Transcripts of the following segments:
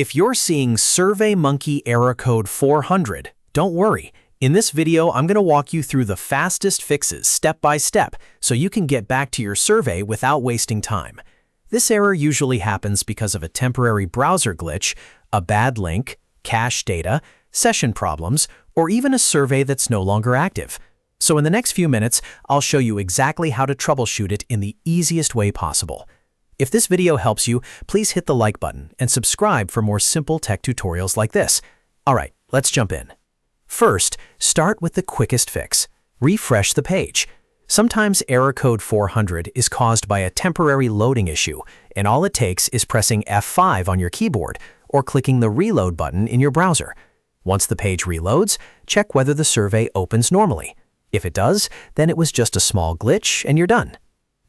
If you're seeing SurveyMonkey Error Code 400, don't worry. In this video, I'm going to walk you through the fastest fixes step by step so you can get back to your survey without wasting time. This error usually happens because of a temporary browser glitch, a bad link, cache data, session problems, or even a survey that's no longer active. So in the next few minutes, I'll show you exactly how to troubleshoot it in the easiest way possible. If this video helps you, please hit the like button and subscribe for more simple tech tutorials like this. All right, let's jump in. First, start with the quickest fix. Refresh the page. Sometimes error code 400 is caused by a temporary loading issue, and all it takes is pressing F5 on your keyboard or clicking the reload button in your browser. Once the page reloads, check whether the survey opens normally. If it does, then it was just a small glitch and you're done.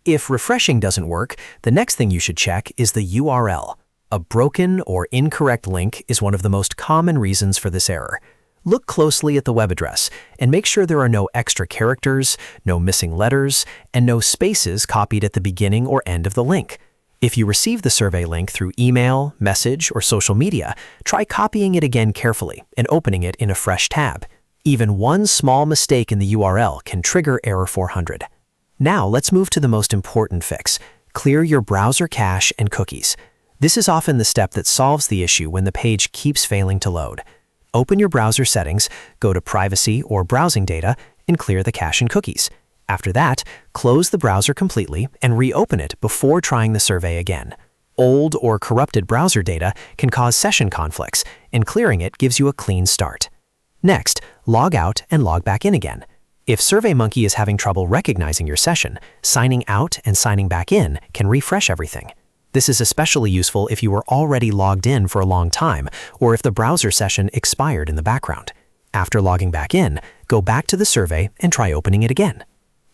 If refreshing doesn't work, the next thing you should check is the URL. A broken or incorrect link is one of the most common reasons for this error. Look closely at the web address and make sure there are no extra characters, no missing letters, and no spaces copied at the beginning or end of the link. If you receive the survey link through email, message, or social media, try copying it again carefully and opening it in a fresh tab. Even one small mistake in the URL can trigger error 400. Now let's move to the most important fix. Clear your browser cache and cookies. This is often the step that solves the issue when the page keeps failing to load. Open your browser settings, go to Privacy or Browsing Data, and clear the cache and cookies. After that, close the browser completely and reopen it before trying the survey again. Old or corrupted browser data can cause session conflicts, and clearing it gives you a clean start. Next, log out and log back in again. If SurveyMonkey is having trouble recognizing your session, signing out and signing back in can refresh everything. This is especially useful if you were already logged in for a long time or if the browser session expired in the background. After logging back in, go back to the survey and try opening it again.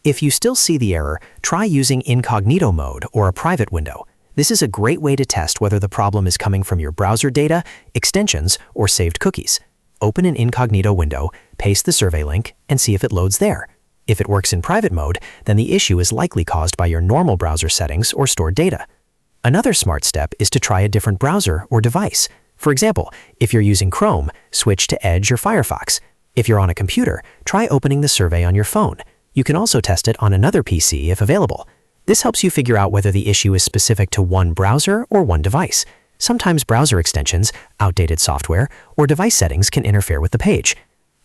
If you still see the error, try using Incognito Mode or a private window. This is a great way to test whether the problem is coming from your browser data, extensions, or saved cookies. Open an incognito window, paste the survey link, and see if it loads there. If it works in private mode, then the issue is likely caused by your normal browser settings or stored data. Another smart step is to try a different browser or device. For example, if you're using Chrome, switch to Edge or Firefox. If you're on a computer, try opening the survey on your phone. You can also test it on another PC if available. This helps you figure out whether the issue is specific to one browser or one device. Sometimes browser extensions, outdated software, or device settings can interfere with the page.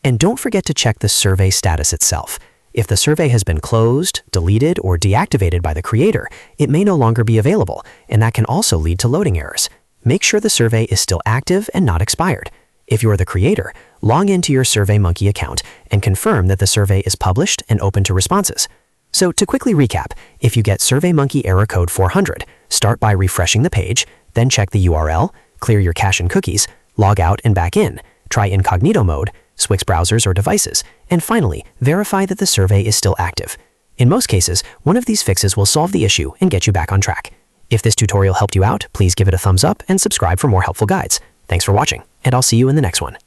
And don't forget to check the survey status itself. If the survey has been closed, deleted, or deactivated by the creator, it may no longer be available, and that can also lead to loading errors. Make sure the survey is still active and not expired. If you're the creator, log into your SurveyMonkey account and confirm that the survey is published and open to responses. So to quickly recap, if you get SurveyMonkey Error Code 400, start by refreshing the page, then check the URL, clear your cache and cookies, log out and back in, try Incognito Mode, switch browsers or devices, and finally, verify that the survey is still active. In most cases, one of these fixes will solve the issue and get you back on track. If this tutorial helped you out, please give it a thumbs up and subscribe for more helpful guides. Thanks for watching, and I'll see you in the next one.